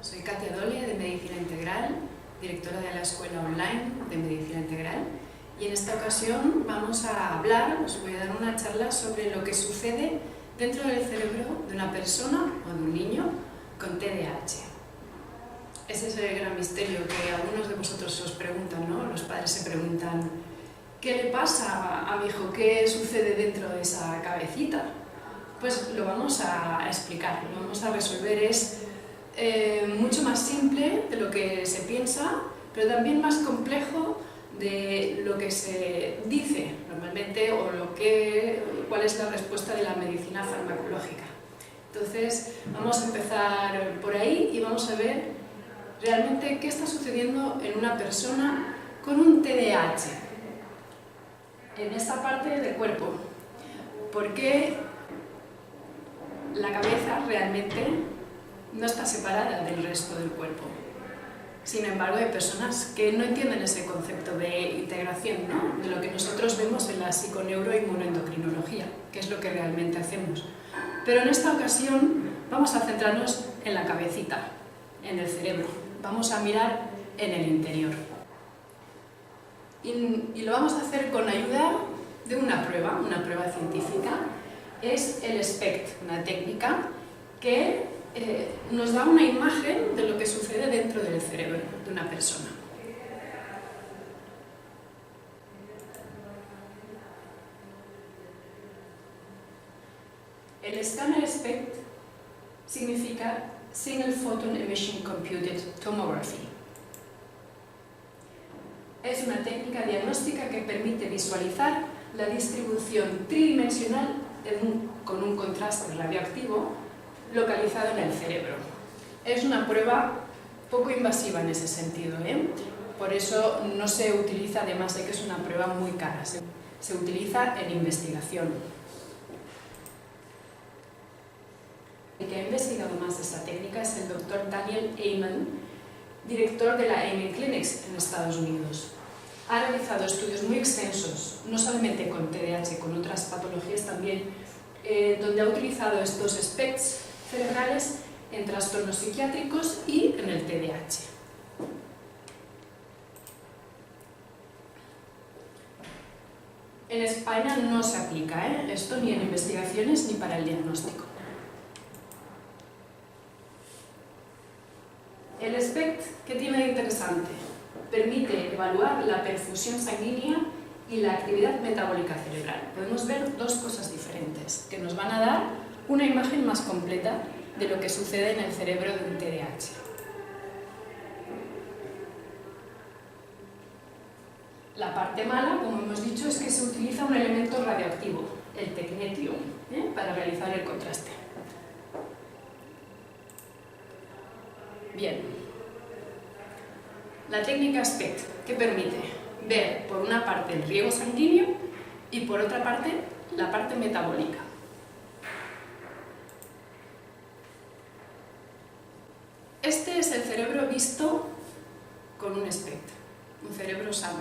Soy Katia Dole de Medicina Integral, directora de la Escuela Online de Medicina Integral, y en esta ocasión vamos a hablar, os voy a dar una charla sobre lo que sucede dentro del cerebro de una persona o de un niño con TDAH. Ese es el gran misterio que algunos de vosotros os preguntan, ¿no? Los padres se preguntan, ¿qué le pasa a mi hijo? ¿Qué sucede dentro de esa cabecita? Pues lo vamos a explicar, lo vamos a resolver. Es mucho más simple de lo que se piensa, pero también más complejo de lo que se dice normalmente o cuál es la respuesta de la medicina farmacológica. Entonces vamos a empezar por ahí y vamos a ver realmente qué está sucediendo en una persona con un TDAH, en esta parte del cuerpo. ¿Por qué la cabeza realmente no está separada del resto del cuerpo? Sin embargo, hay personas que no entienden ese concepto de integración, ¿no? De lo que nosotros vemos en la psiconeuroinmunoendocrinología, que es lo que realmente hacemos. Pero en esta ocasión vamos a centrarnos en la cabecita, en el cerebro. Vamos a mirar en el interior. Y lo vamos a hacer con ayuda de una prueba científica. Es el SPECT, una técnica que nos da una imagen de lo que sucede dentro del cerebro de una persona. El escáner SPECT significa Single Photon Emission Computed Tomography. Es una técnica diagnóstica que permite visualizar la distribución tridimensional con un contraste radioactivo localizado en el cerebro. Es una prueba poco invasiva en ese sentido, Por eso no se utiliza, además de que es una prueba muy cara, se utiliza en investigación. El que ha investigado más esta técnica es el Dr. Daniel Amen, director de la Amen Clinics en Estados Unidos. Ha realizado estudios muy extensos, no solamente con TDAH, con otras patologías también, donde ha utilizado estos SPECTs cerebrales en trastornos psiquiátricos y en el TDAH. En España no se aplica esto ni en investigaciones ni para el diagnóstico. El SPECT, ¿qué tiene de interesante? Permite evaluar la perfusión sanguínea y la actividad metabólica cerebral. Podemos ver dos cosas diferentes que nos van a dar una imagen más completa de lo que sucede en el cerebro de un TDAH. La parte mala, como hemos dicho, es que se utiliza un elemento radioactivo, el tecnetium, para realizar el contraste. Bien. La técnica SPECT, que permite ver por una parte el riego sanguíneo y por otra parte la parte metabólica. Este es el cerebro visto con un SPECT, un cerebro sano.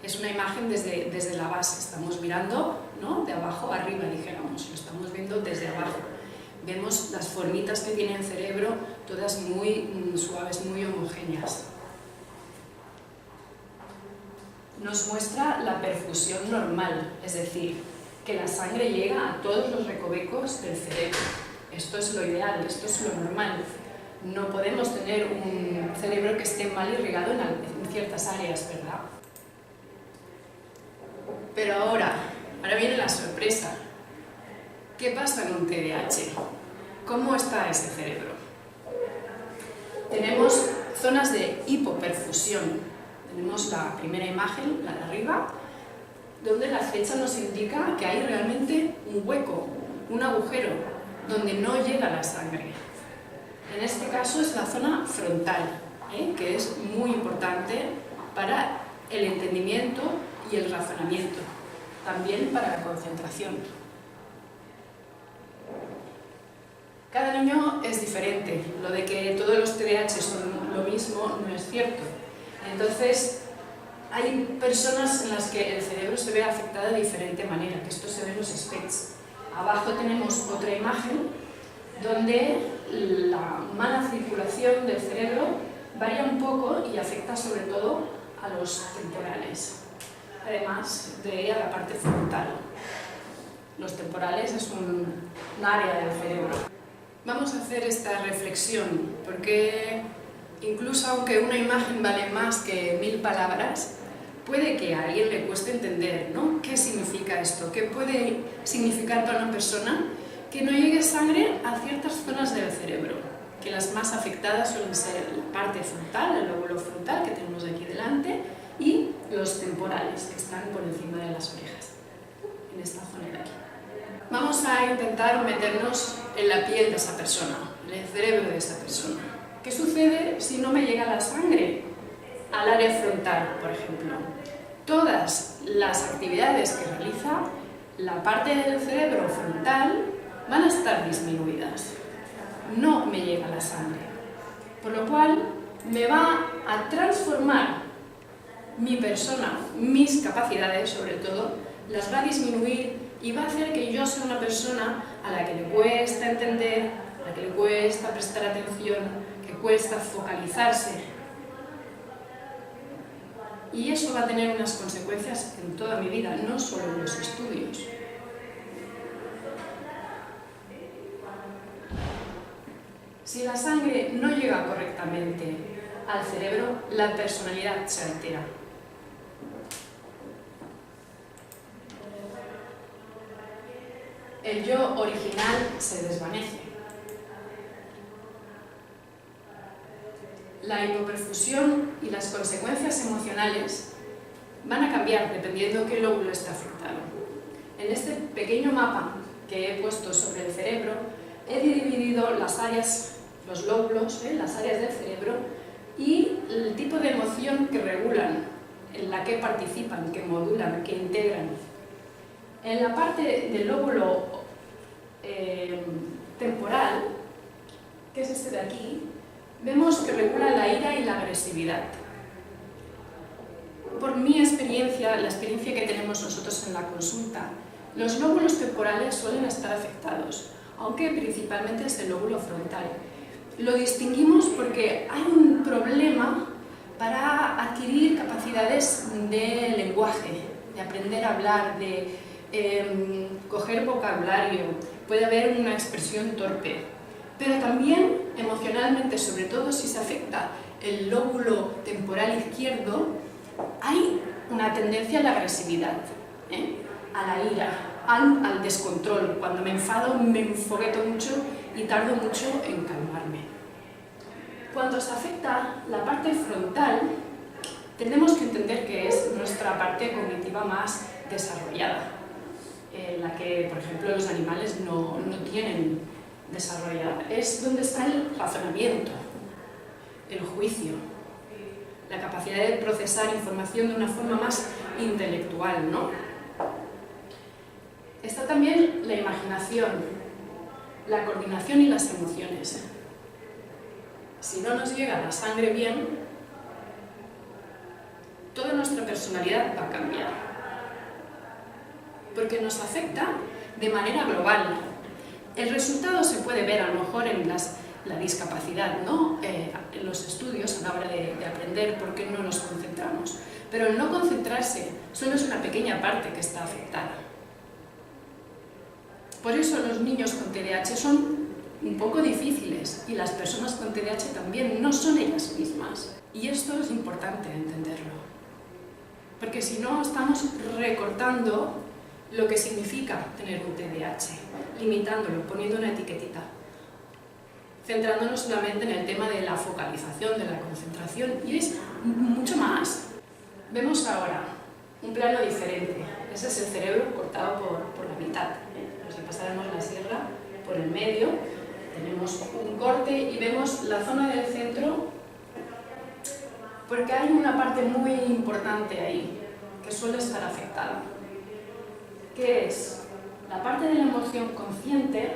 Es una imagen desde la base, estamos mirando, ¿no?, de abajo arriba, dijéramos, lo estamos viendo desde abajo. Vemos las formitas que tiene el cerebro, todas muy suaves, muy homogéneas. Nos muestra la perfusión normal, es decir, que la sangre llega a todos los recovecos del cerebro. Esto es lo ideal, esto es lo normal. No podemos tener un cerebro que esté mal irrigado en ciertas áreas, ¿verdad? Pero ahora viene la sorpresa. ¿Qué pasa en un TDAH? ¿Cómo está ese cerebro? Tenemos zonas de hipoperfusión. Tenemos la primera imagen, la de arriba, donde la flecha nos indica que hay realmente un hueco, un agujero, donde no llega la sangre. En este caso es la zona frontal, que es muy importante para el entendimiento y el razonamiento, también para la concentración. Cada niño es diferente, lo de que todos los TDAH son lo mismo no es cierto. Entonces, hay personas en las que el cerebro se ve afectado de diferente manera, que esto se ve en los SPECTs. Abajo tenemos otra imagen donde la mala circulación del cerebro varía un poco y afecta sobre todo a los temporales, además de a la parte frontal. Los temporales es un área del cerebro. Vamos a hacer esta reflexión, porque incluso aunque una imagen vale más que 1000 palabras, puede que a alguien le cueste entender, ¿no? ¿Qué significa esto? ¿Qué puede significar para una persona que no llegue sangre a ciertas zonas del cerebro? Que las más afectadas suelen ser la parte frontal, el lóbulo frontal que tenemos aquí delante, y los temporales, que están por encima de las orejas, en esta zona de aquí. Vamos a intentar meternos en la piel de esa persona, en el cerebro de esa persona. ¿Qué sucede si no me llega la sangre al área frontal, por ejemplo? Todas las actividades que realiza la parte del cerebro frontal van a estar disminuidas. No me llega la sangre. Por lo cual, me va a transformar mi persona, mis capacidades sobre todo, las va a disminuir y va a hacer que yo sea una persona a la que le cuesta entender, a la que le cuesta prestar atención, que cuesta focalizarse. Y eso va a tener unas consecuencias en toda mi vida, no solo en los estudios. Si la sangre no llega correctamente al cerebro, la personalidad se altera. El yo original se desvanece. La hipoperfusión y las consecuencias emocionales van a cambiar dependiendo qué lóbulo está afectado. En este pequeño mapa que he puesto sobre el cerebro, he dividido las áreas, los lóbulos, las áreas del cerebro y el tipo de emoción que regulan, en la que participan, que modulan, que integran. En la parte del lóbulo temporal, que es este de aquí, vemos que regula la ira y la agresividad. Por mi experiencia, la experiencia que tenemos nosotros en la consulta, los lóbulos temporales suelen estar afectados, aunque principalmente es el lóbulo frontal. Lo distinguimos porque hay un problema para adquirir capacidades de lenguaje, de aprender a hablar, de coger vocabulario, puede haber una expresión torpe, pero también emocionalmente, sobre todo si se afecta el lóbulo temporal izquierdo, hay una tendencia a la agresividad, a la ira, al descontrol. Cuando me enfado me enfogueto mucho y tardo mucho en calmarme. Cuando se afecta la parte frontal, tenemos que entender que es nuestra parte cognitiva más desarrollada, en la que, por ejemplo, los animales no tienen desarrollada. Es donde está el razonamiento, el juicio, la capacidad de procesar información de una forma más intelectual, ¿no? Está también la imaginación, la coordinación y las emociones. Si no nos llega la sangre bien, toda nuestra personalidad va a cambiar, porque nos afecta de manera global. El resultado se puede ver a lo mejor en la discapacidad, ¿no? En los estudios a la hora de aprender por qué no nos concentramos. Pero el no concentrarse solo es una pequeña parte que está afectada. Por eso los niños con TDAH son un poco difíciles y las personas con TDAH también no son ellas mismas. Y esto es importante entenderlo, porque si no estamos recortando lo que significa tener un TDAH, limitándolo, poniendo una etiquetita, centrándonos solamente en el tema de la focalización, de la concentración, y es mucho más. Vemos ahora un plano diferente. Ese es el cerebro cortado por la mitad. Como si pasáramos la sierra por el medio, tenemos un corte y vemos la zona del centro, porque hay una parte muy importante ahí, que suele estar afectada, que es la parte de la emoción consciente,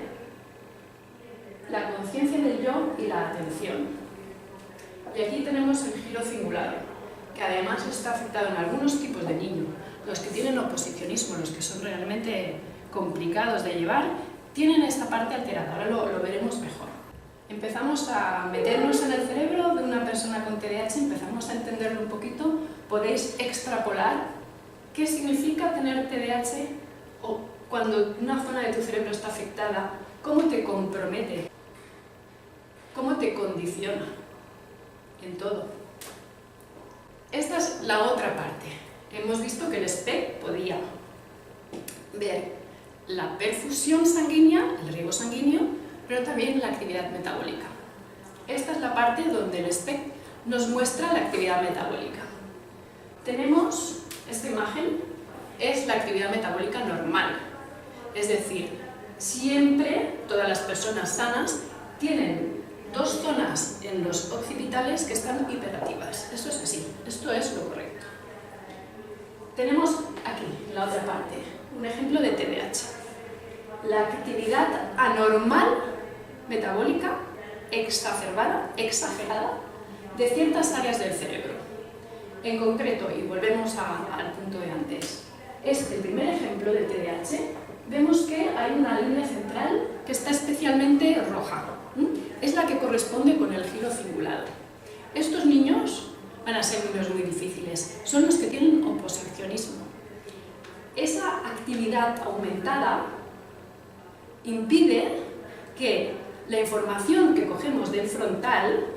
la conciencia del yo y la atención. Y aquí tenemos el giro cingulado, que además está afectado en algunos tipos de niños, los que tienen oposicionismo, los que son realmente complicados de llevar, tienen esta parte alterada, ahora lo veremos mejor. Empezamos a meternos en el cerebro de una persona con TDAH, empezamos a entenderlo un poquito, podéis extrapolar qué significa tener TDAH o cuando una zona de tu cerebro está afectada, cómo te compromete, cómo te condiciona en todo. Esta es la otra parte. Hemos visto que el SPEC podía ver la perfusión sanguínea, el riego sanguíneo, pero también la actividad metabólica. Esta es la parte donde el SPEC nos muestra la actividad metabólica. Tenemos esta imagen, es la actividad metabólica normal, es decir, siempre todas las personas sanas tienen dos zonas en los occipitales que están hiperactivas. Eso es así, esto es lo correcto. Tenemos aquí, en la otra parte, un ejemplo de TDAH. La actividad anormal metabólica exacerbada, exagerada, de ciertas áreas del cerebro. En concreto, y volvemos al punto de antes, este primer ejemplo de TDAH, vemos que hay una línea central que está especialmente roja. Es la que corresponde con el giro cingulado. Estos niños van a ser niños muy difíciles, son los que tienen oposicionismo. Esa actividad aumentada impide que la información que cogemos del frontal,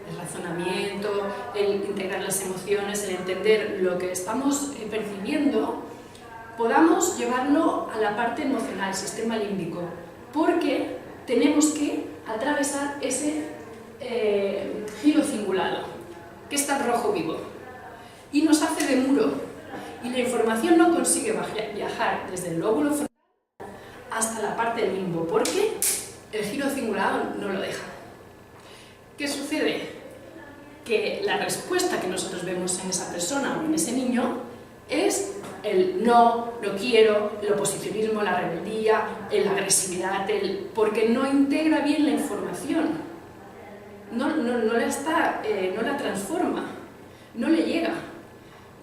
el razonamiento, el integrar las emociones, el entender lo que estamos percibiendo, podamos llevarlo a la parte emocional, sistema límbico, porque tenemos que atravesar ese giro cingulado, que está en rojo vivo, y nos hace de muro, y la información no consigue viajar desde el lóbulo frontal hasta la parte del limbo, porque el giro cingulado no lo deja. ¿Qué sucede? Que la respuesta que nosotros vemos en esa persona o en ese niño es el no quiero, el oposicionismo, la rebeldía, la agresividad, porque no integra bien la información, no la transforma, no le llega,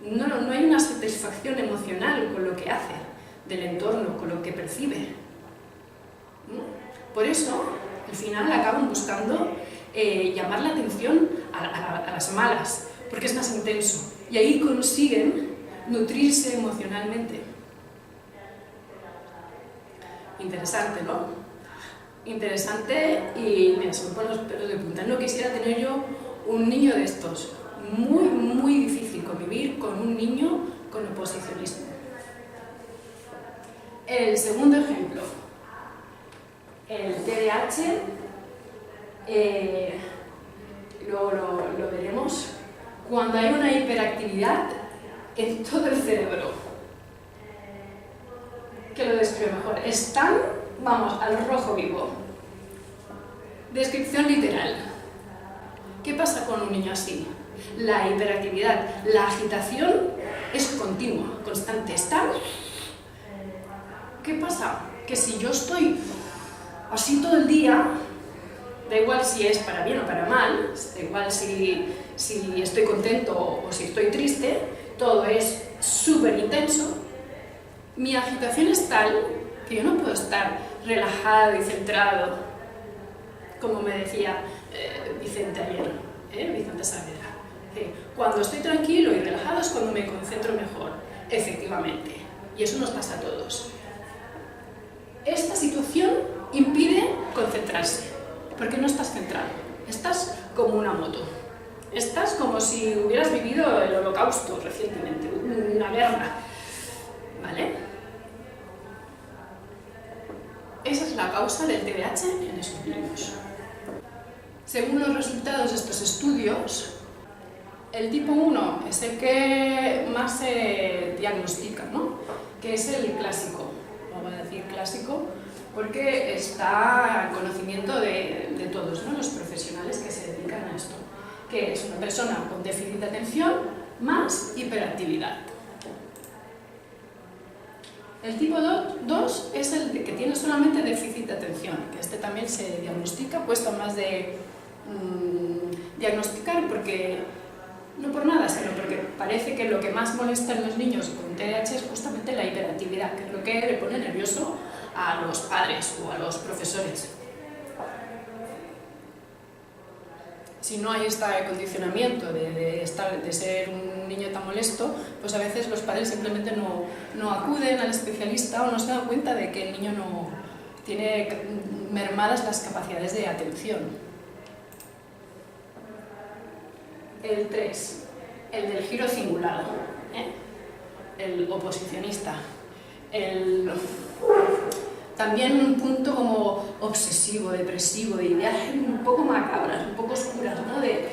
no hay una satisfacción emocional con lo que hace, del entorno, con lo que percibe. Por eso, al final acaban buscando llamar la atención a las malas, porque es más intenso, y ahí consiguen nutrirse emocionalmente. Interesante, ¿no? Interesante, y mira, se me ponen los pelos de punta. No quisiera tener yo un niño de estos. Muy, muy difícil convivir con un niño con oposicionismo. El segundo ejemplo, el TDAH, luego lo veremos, cuando hay una hiperactividad en todo el cerebro. Que lo describe mejor. Están, vamos, al rojo vivo. Descripción literal. ¿Qué pasa con un niño así? La hiperactividad, la agitación es continua, constante. Están. ¿Qué pasa? Que si yo estoy así todo el día, da igual si es para bien o para mal, da igual si estoy contento o si estoy triste, todo es súper intenso. Mi agitación es tal que yo no puedo estar relajado y centrado, como me decía Vicente ayer, Vicente Saavedra. Cuando estoy tranquilo y relajado es cuando me concentro mejor, efectivamente, y eso nos pasa a todos. Esta situación impide concentrarse, porque no estás centrado, estás como una moto. Estás como si hubieras vivido el Holocausto recientemente, una guerra, ¿vale? Esa es la causa del TDAH en esos niños. Según los resultados de estos estudios, el tipo 1 es el que más se diagnostica, ¿no? Que es el clásico, vamos a decir clásico, porque está en conocimiento de todos, ¿no? Los profesionales que se dedican a esto, que es una persona con déficit de atención más hiperactividad. El tipo 2 es el que tiene solamente déficit de atención, que este también se diagnostica, cuesta más de diagnosticar porque No por nada, sino porque parece que lo que más molesta en los niños con TDAH es justamente la hiperactividad, que es lo que le pone nervioso a los padres o a los profesores. Si no hay este condicionamiento de ser un niño tan molesto, pues a veces los padres simplemente no acuden al especialista o no se dan cuenta de que el niño no tiene mermadas las capacidades de atención. El 3, el del giro cingulado, el oposicionista, también un punto como obsesivo, depresivo, de ideas un poco macabras, un poco oscuras, ¿no? De,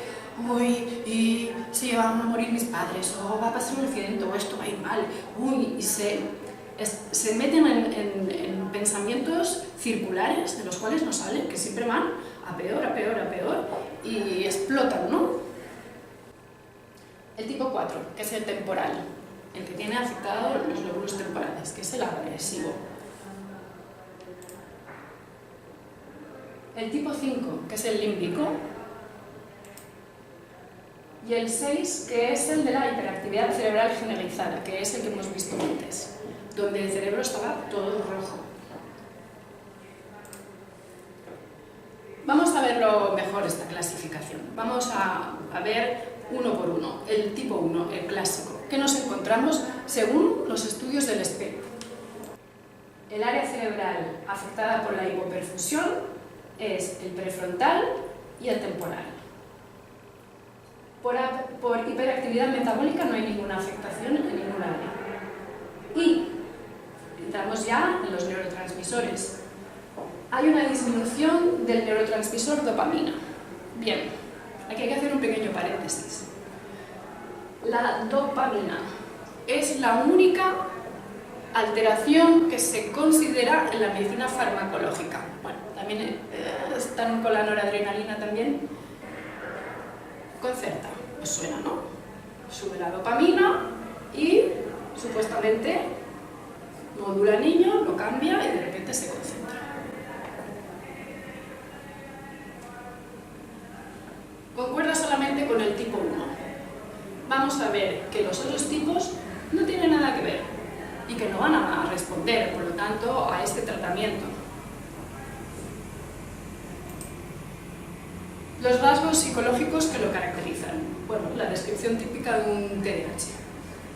uy, y se van a morir mis padres, o va a pasar un accidente, o esto va a ir mal, uy, y se meten en pensamientos circulares de los cuales no salen, que siempre van a peor, a peor, a peor, y explotan, ¿no? El tipo 4, que es el temporal, el que tiene afectado los lóbulos temporales, que es el agresivo. El tipo 5, que es el límbico. Y el 6, que es el de la hiperactividad cerebral generalizada, que es el que hemos visto antes, donde el cerebro estaba todo rojo. Vamos a verlo mejor esta clasificación. Vamos a ver uno por uno. El tipo 1, el clásico, que nos encontramos según los estudios del SPED. El área cerebral afectada por la hipoperfusión es el prefrontal y el temporal. Por hiperactividad metabólica no hay ninguna afectación en ningún área. Y entramos ya en los neurotransmisores. Hay una disminución del neurotransmisor dopamina. Bien, aquí hay que hacer un pequeño paréntesis. La dopamina es la única alteración que se considera en la medicina farmacológica. Bueno, también están con la noradrenalina también. Concerta, os suena, ¿no? Sube la dopamina y supuestamente modula al niño, lo cambia y de repente se concentra. Concuerda solamente con el tipo 1. Vamos a ver que los otros tipos no tienen nada que ver y que no van a responder, por lo tanto, a este tratamiento. Los rasgos psicológicos que lo caracterizan. Bueno, la descripción típica de un TDAH.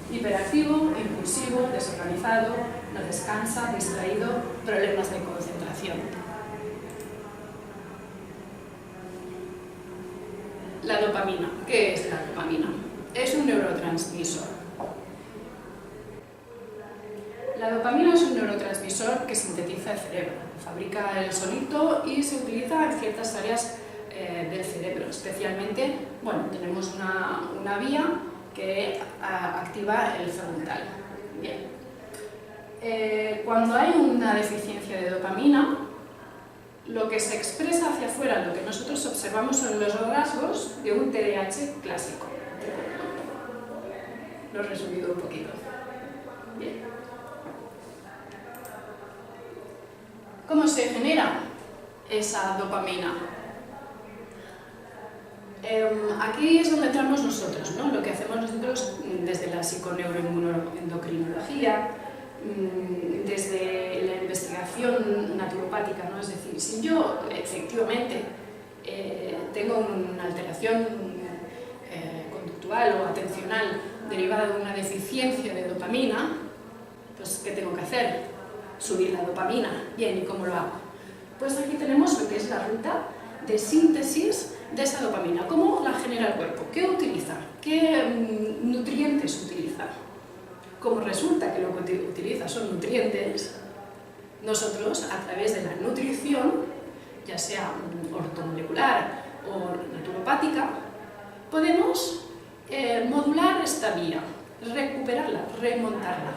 Hiperactivo, impulsivo, desorganizado, no descansa, distraído, problemas de concentración. La dopamina. ¿Qué es la dopamina? Es un neurotransmisor. La dopamina es un neurotransmisor que sintetiza el cerebro, fabrica el solito y se utiliza en ciertas áreas del cerebro, especialmente, bueno, tenemos una vía que activa el frontal. Bien. Cuando hay una deficiencia de dopamina, lo que se expresa hacia afuera, lo que nosotros observamos son los rasgos de un TDAH clásico. Lo he resumido un poquito. Bien. ¿Cómo se genera esa dopamina? Aquí es donde entramos nosotros, ¿no? Lo que hacemos nosotros desde la psiconeuroendocrinología, desde la investigación naturopática, ¿no? Es decir, si yo efectivamente tengo una alteración conductual o atencional derivada de una deficiencia de dopamina, pues ¿qué tengo que hacer? Subir la dopamina. Bien, ¿y cómo lo hago? Pues aquí tenemos lo que es la ruta de síntesis de esa dopamina. ¿Cómo la genera el cuerpo? ¿Qué utiliza? ¿Qué nutrientes utiliza? Como resulta que lo que utiliza son nutrientes, nosotros a través de la nutrición, ya sea ortomolecular o naturopática, podemos modular esta vía, recuperarla, remontarla.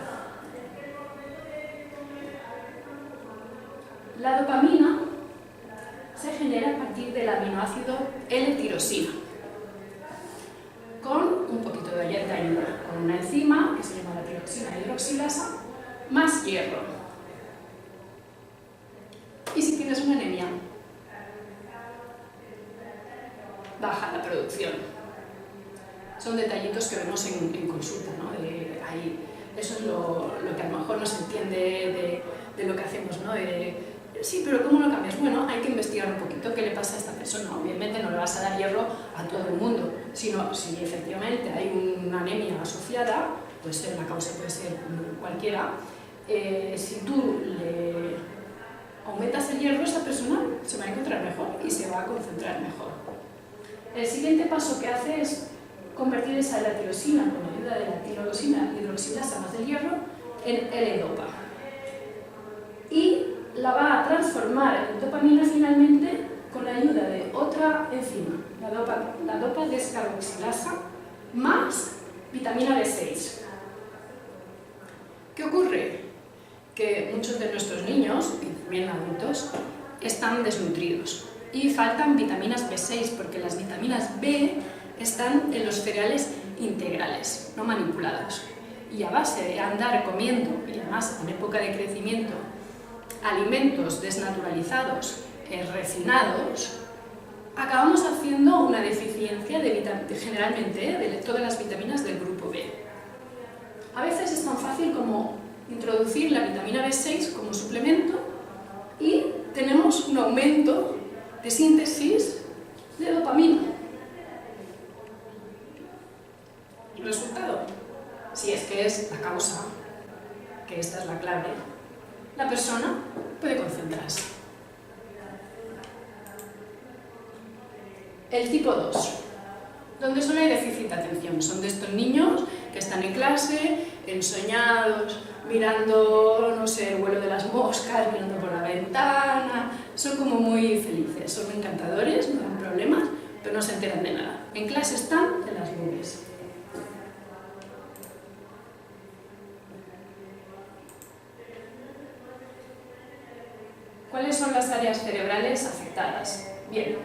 La dopamina se genera a partir del aminoácido L-tirosina, con un poquito de ayuda, con una enzima que se llama la tiroxina hidroxilasa, más hierro. Y si tienes una anemia, baja la producción. son detallitos que vemos en consulta, ¿no? Eso es lo que a lo mejor no se entiende de lo que hacemos, ¿no? Sí, pero ¿cómo lo cambias? Bueno, hay que investigar un poquito qué le pasa a esta persona. Obviamente no le vas a dar hierro a todo el mundo, sino si efectivamente hay una anemia asociada, pues la causa puede ser cualquiera. Si tú le aumentas el hierro, esa persona se va a encontrar mejor y se va a concentrar mejor. El siguiente paso que hace es convertir esa L-tirosina con ayuda de la tirosina hidroxilasa más del hierro en L-dopa. Y la va a transformar en dopamina finalmente con la ayuda de otra enzima, la dopa descarboxilasa más vitamina B6. ¿Qué ocurre? Que muchos de nuestros niños, y también adultos, están desnutridos y faltan vitaminas B6 porque las vitaminas B están en los cereales integrales, no manipulados. Y a base de andar comiendo, y además en época de crecimiento, alimentos desnaturalizados, refinados, acabamos haciendo una deficiencia generalmente de todas las vitaminas del grupo B. A veces es tan fácil como introducir la vitamina B6 como suplemento y tenemos un aumento de síntesis de dopamina. Resultado, si es que es la causa, que esta es la clave, la persona puede concentrarse. El tipo 2, donde solo hay déficit de atención, son de estos niños que están en clase, ensoñados, mirando, no sé, el vuelo de las moscas, mirando por la ventana, son como muy felices, son encantadores, no dan problemas, pero no se enteran de nada. En clase están en las nubes. ¿Cuáles son las áreas cerebrales afectadas? Bien,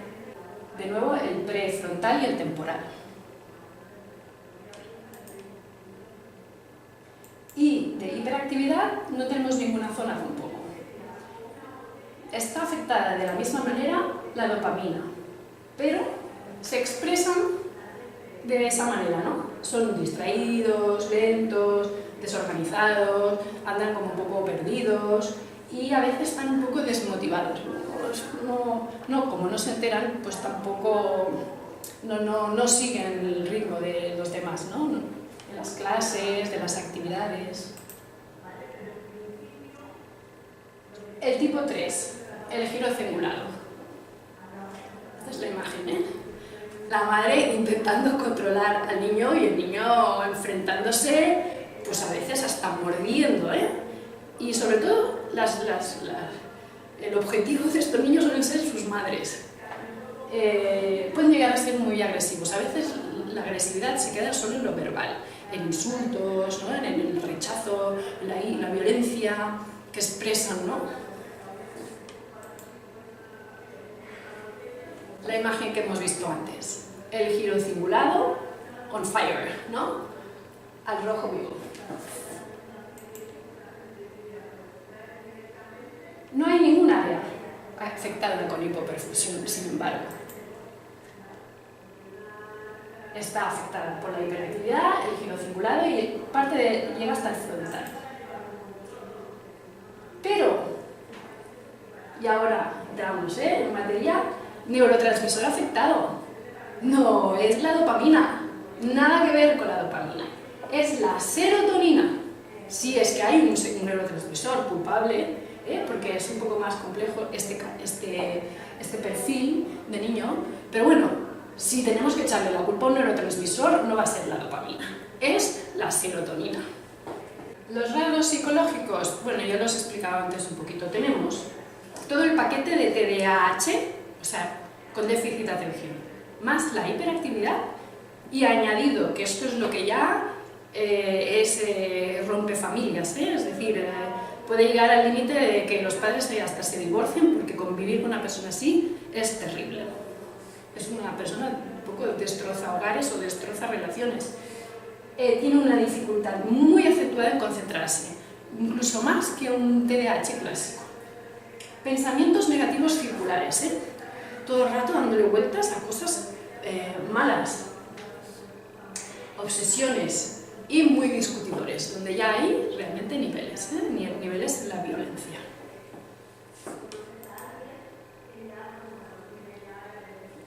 de nuevo el prefrontal y el temporal. Y de hiperactividad no tenemos ninguna zona tampoco. Está afectada de la misma manera la dopamina, pero se expresan de esa manera, ¿no? Son distraídos, lentos, desorganizados, andan como un poco perdidos y a veces están un poco desmotivados. Como no se enteran, pues tampoco no siguen el ritmo de los demás, ¿no? De las clases, de las actividades. El tipo 3, el giro cingulado. Esta es la imagen, ¿eh? La madre intentando controlar al niño y el niño enfrentándose, pues a veces hasta mordiendo, ¿eh? Y sobre todo, el objetivo de estos niños suelen ser sus madres. Pueden llegar a ser muy agresivos. A veces la agresividad se queda solo en lo verbal, en insultos, ¿no? En el rechazo, la violencia que expresan, ¿no? La imagen que hemos visto antes, el giro cingulado, on fire, ¿no? Al rojo vivo. No hay ningún área afectada con hipoperfusión, sin embargo. Está afectada por la hiperactividad, el giro cingulado y llega hasta el frontal. Pero, y ahora entramos en materia, neurotransmisor afectado. No es la dopamina, nada que ver con la dopamina. Es la serotonina. Si es que hay un neurotransmisor culpable, porque es un poco más complejo este perfil de niño, pero bueno, si tenemos que echarle la culpa a un neurotransmisor, no va a ser la dopamina, es la serotonina. Los rasgos psicológicos, bueno, yo los he explicado antes un poquito, tenemos todo el paquete de TDAH, o sea, con déficit de atención, más la hiperactividad y añadido, que esto es lo que ya rompe familias, es decir, puede llegar al límite de que los padres hasta se divorcien porque convivir con una persona así es terrible. Es una persona un poco destroza hogares o destroza relaciones. Tiene una dificultad muy acentuada en concentrarse, incluso más que un TDAH clásico. Pensamientos negativos circulares, todo el rato dándole vueltas a cosas malas. obsesiones y muy discutidores, donde ya hay realmente niveles, niveles en la violencia.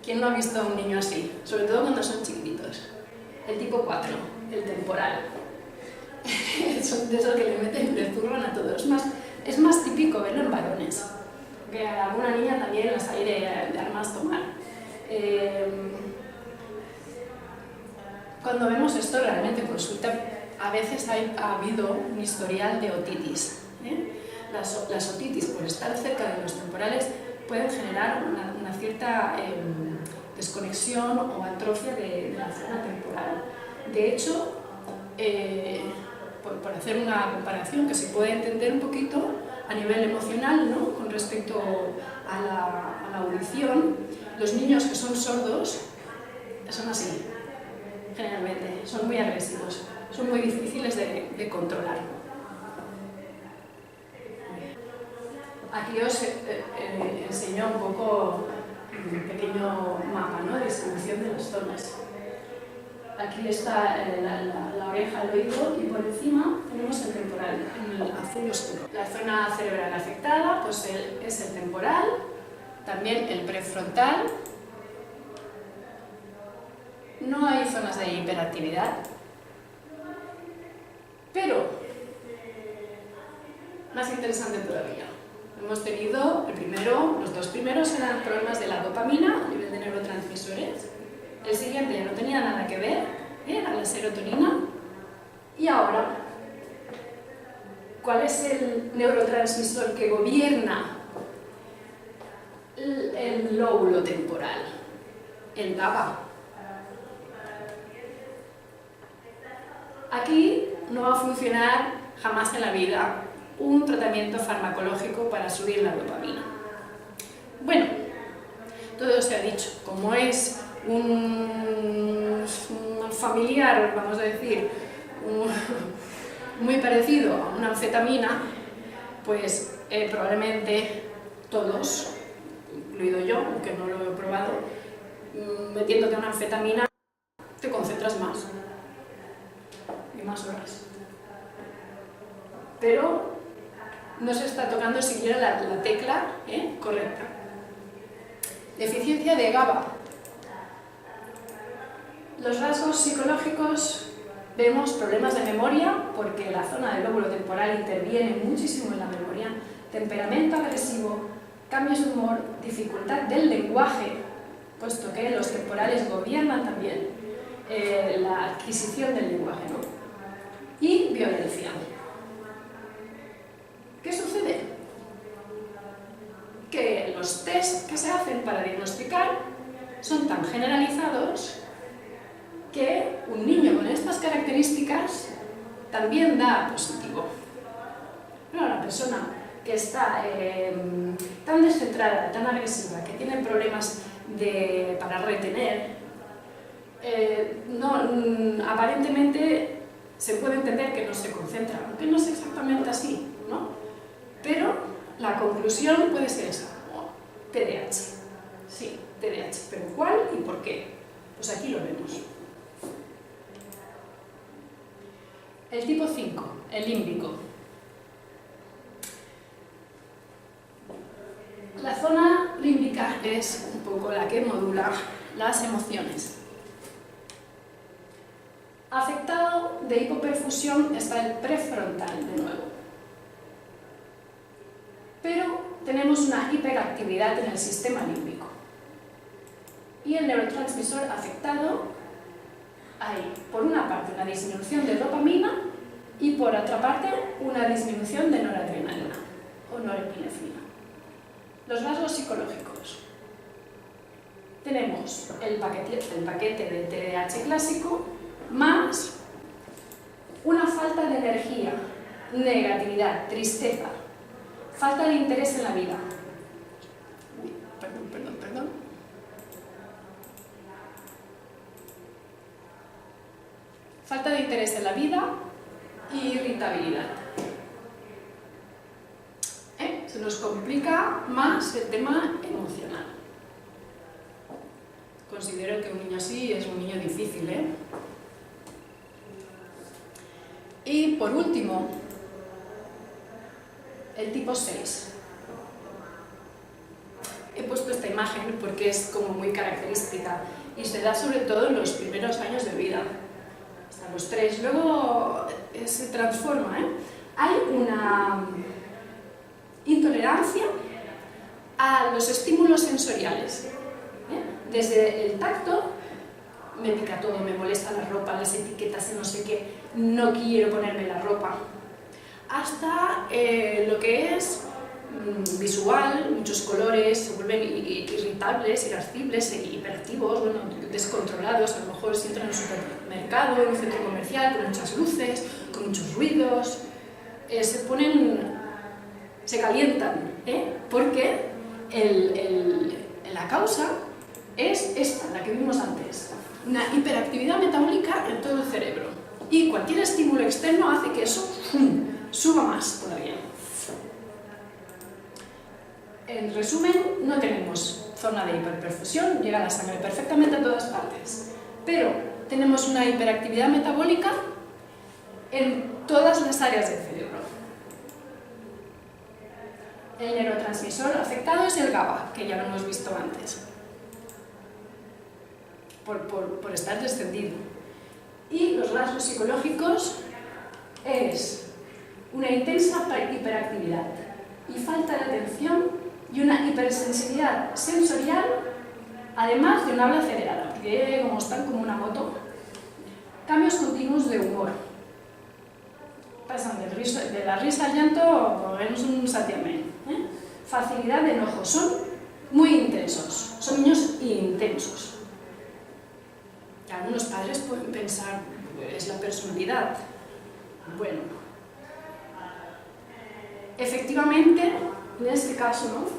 ¿Quién no ha visto a un niño así? Sobre todo cuando son chiquititos. El tipo 4, el temporal. Son de esos que le meten y le zurran a todos. Es más típico verlo en varones, que a alguna niña también las hay de armas tomar. Cuando vemos esto realmente en consulta, a veces ha habido un historial de otitis. Las otitis, por estar cerca de los temporales, pueden generar una cierta desconexión o atrofia de la zona temporal. De hecho, por hacer una comparación que se puede entender un poquito a nivel emocional, ¿no? Con respecto a la audición, los niños que son sordos son así, generalmente, son muy agresivos, son muy difíciles de controlar. Aquí os enseño un poco un pequeño mapa, ¿no? De distribución de las zonas. Aquí está la oreja, el oído, y por encima tenemos el temporal, en el azul oscuro. La zona cerebral afectada pues es el temporal, también el prefrontal. No hay zonas de hiperactividad, pero más interesante todavía. Hemos tenido los dos primeros eran problemas de la dopamina a nivel de neurotransmisores. El siguiente ya no tenía nada que ver, era la serotonina. Y ahora, ¿cuál es el neurotransmisor que gobierna el lóbulo temporal? El GABA. Aquí no va a funcionar jamás en la vida un tratamiento farmacológico para subir la dopamina. Bueno, todo se ha dicho, como es un familiar, vamos a decir, muy parecido a una anfetamina, pues probablemente todos, incluido yo, aunque no lo he probado, metiéndote una anfetamina te concentras más y más horas. Pero no se está tocando siquiera la tecla correcta. Deficiencia de GABA. Los rasgos psicológicos, vemos problemas de memoria, porque la zona del lóbulo temporal interviene muchísimo en la memoria, temperamento agresivo, cambios de humor, dificultad del lenguaje, puesto que los temporales gobiernan también la adquisición del lenguaje, ¿no? Y violencia. ¿Qué sucede? Que los test que se hacen para diagnosticar son tan generalizados que un niño con estas características también da positivo. Pero la persona que está tan descentrada, tan agresiva, que tiene problemas para retener, aparentemente se puede entender que no se concentra, aunque no es exactamente así, ¿no? Pero la conclusión puede ser esa: TDAH. Sí, TDAH. ¿Pero cuál y por qué? Pues aquí lo vemos. El tipo 5, el límbico. La zona límbica es un poco la que modula las emociones. Afectado de hipoperfusión está el prefrontal de nuevo. Pero tenemos una hiperactividad en el sistema límbico. Y el neurotransmisor afectado, hay por una parte una disminución de dopamina y por otra parte una disminución de noradrenalina o norepinefrina. Los rasgos psicológicos. Tenemos el paquete de TDAH clásico más una falta de energía, negatividad, tristeza, falta de interés en la vida. Perdón. Falta de interés en la vida y irritabilidad. Se nos complica más el tema emocional. Considero que un niño así es un niño difícil, Y por último, el tipo 6. He puesto esta imagen porque es como muy característica y se da sobre todo en los primeros años de vida, hasta los 3. Luego se transforma, Hay una intolerancia a los estímulos sensoriales, desde el tacto, me pica todo, me molesta la ropa, las etiquetas y no sé qué, no quiero ponerme la ropa, hasta lo que es visual, muchos colores, se vuelven irritables, irascibles, hiperactivos, bueno, descontrolados, a lo mejor se entran en un supermercado, en un centro comercial, con muchas luces, con muchos ruidos, se calientan, porque la causa es esta, la que vimos antes, una hiperactividad metabólica en todo el cerebro, y cualquier estímulo externo hace que eso suba más todavía. En resumen, no tenemos zona de hiperperfusión, llega la sangre perfectamente a todas partes, pero tenemos una hiperactividad metabólica en todas las áreas del cerebro. El neurotransmisor afectado es el GABA, que ya lo hemos visto antes, por estar descendido. Y los rasgos psicológicos es una intensa hiperactividad y falta de atención y una hipersensibilidad sensorial, además de un habla acelerada, porque como están como una moto, cambios continuos de humor. Pasan de la risa al llanto, vemos un santiamén. Facilidad de enojo, son muy intensos, son niños intensos. Y algunos padres pueden pensar, es la personalidad. Bueno, efectivamente, en este caso,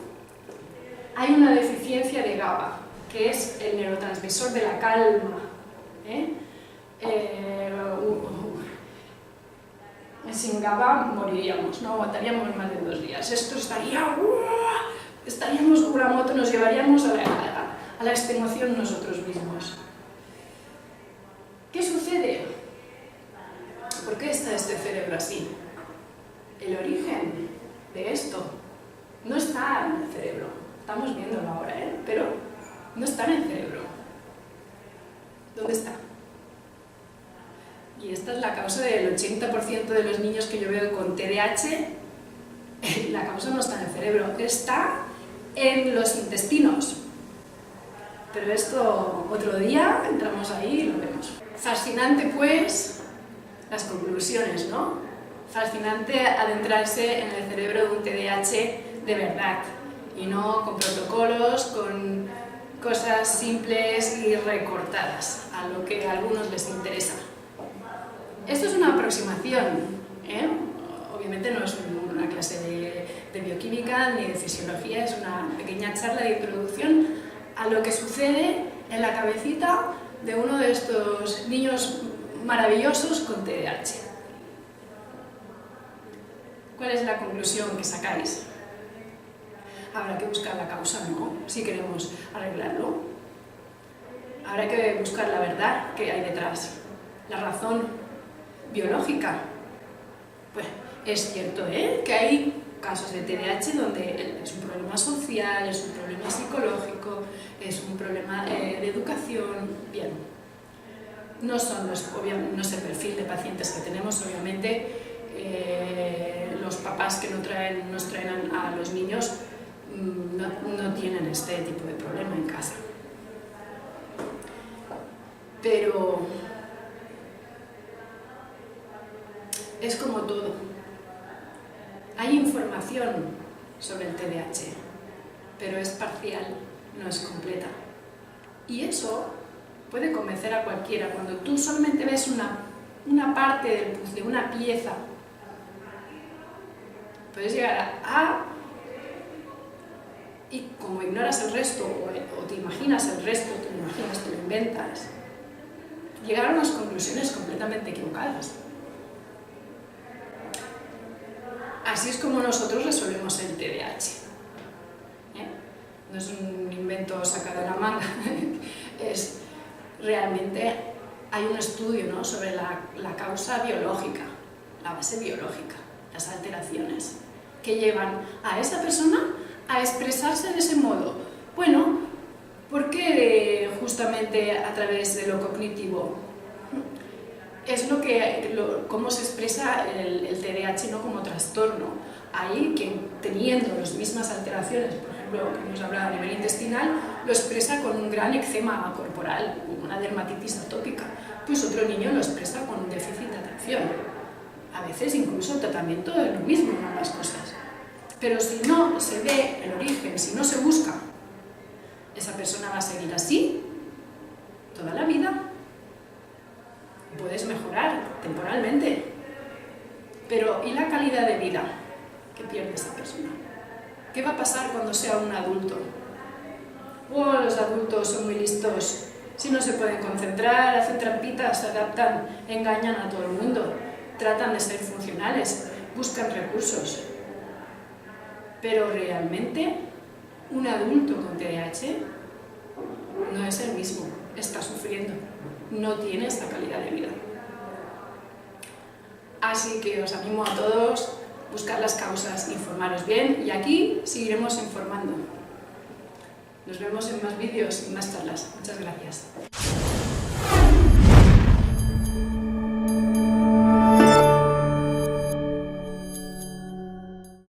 hay una deficiencia de GABA, que es el neurotransmisor de la calma. Sin GABA moriríamos, no aguantaríamos más de 2 días. Esto estaríamos con la moto, nos llevaríamos a la extenuación nosotros mismos. ¿Qué sucede? ¿Por qué está este cerebro así? El origen de esto no está en el cerebro. Estamos viéndolo ahora, pero no está en el cerebro. ¿Dónde está? Y esta es la causa del 80% de los niños que yo veo con TDAH. La causa no está en el cerebro, está en los intestinos. Pero esto otro día entramos ahí y lo vemos. Fascinante, pues, las conclusiones, ¿no? Fascinante adentrarse en el cerebro de un TDAH de verdad y no con protocolos, con cosas simples y recortadas a lo que a algunos les interesa. Esto es una aproximación, obviamente no es una clase de bioquímica ni de fisiología, es una pequeña charla de introducción a lo que sucede en la cabecita de uno de estos niños maravillosos con TDAH. ¿Cuál es la conclusión que sacáis? Habrá que buscar la causa, ¿no? Si queremos arreglarlo. Habrá que buscar la verdad que hay detrás, la razón biológica. Pues es cierto, que hay casos de TDAH donde es un problema social, es un problema psicológico, es un problema de educación. Bien, no es el perfil de pacientes que tenemos, obviamente. Los papás que nos traen a los niños no tienen este tipo de problema en casa. Pero es como todo. Hay información sobre el TDAH, pero es parcial, no es completa. Y eso puede convencer a cualquiera. Cuando tú solamente ves una parte del puzzle, una pieza, puedes llegar a y como ignoras el resto o te imaginas el resto, te lo inventas, llegar a unas conclusiones completamente equivocadas. Así es como nosotros resolvemos el TDAH. No es un invento sacado de la manga, realmente hay un estudio, ¿no?, sobre la causa biológica. la base biológica, las alteraciones que llevan a esa persona a expresarse de ese modo. Bueno, ¿por qué justamente a través de lo cognitivo? Es cómo se expresa el TDAH, no como trastorno. Ahí, quien teniendo las mismas alteraciones, por ejemplo, que hemos hablado a nivel intestinal, lo expresa con un gran eczema corporal, una dermatitis atópica. Pues otro niño lo expresa con un déficit de atención. A veces incluso el tratamiento es lo mismo en ambas cosas. Pero si no se ve el origen, si no se busca, esa persona va a seguir así toda la vida. Puedes mejorar temporalmente, pero ¿y la calidad de vida que pierde esa persona? ¿Qué va a pasar cuando sea un adulto? Los adultos son muy listos, si no se pueden concentrar, hacen trampitas, se adaptan, engañan a todo el mundo, tratan de ser funcionales, buscan recursos. Pero realmente un adulto con TDAH no es el mismo, está sufriendo, no tiene esta calidad de vida. Así que os animo a todos a buscar las causas, informaros bien y aquí seguiremos informando. Nos vemos en más vídeos y más charlas. Muchas gracias.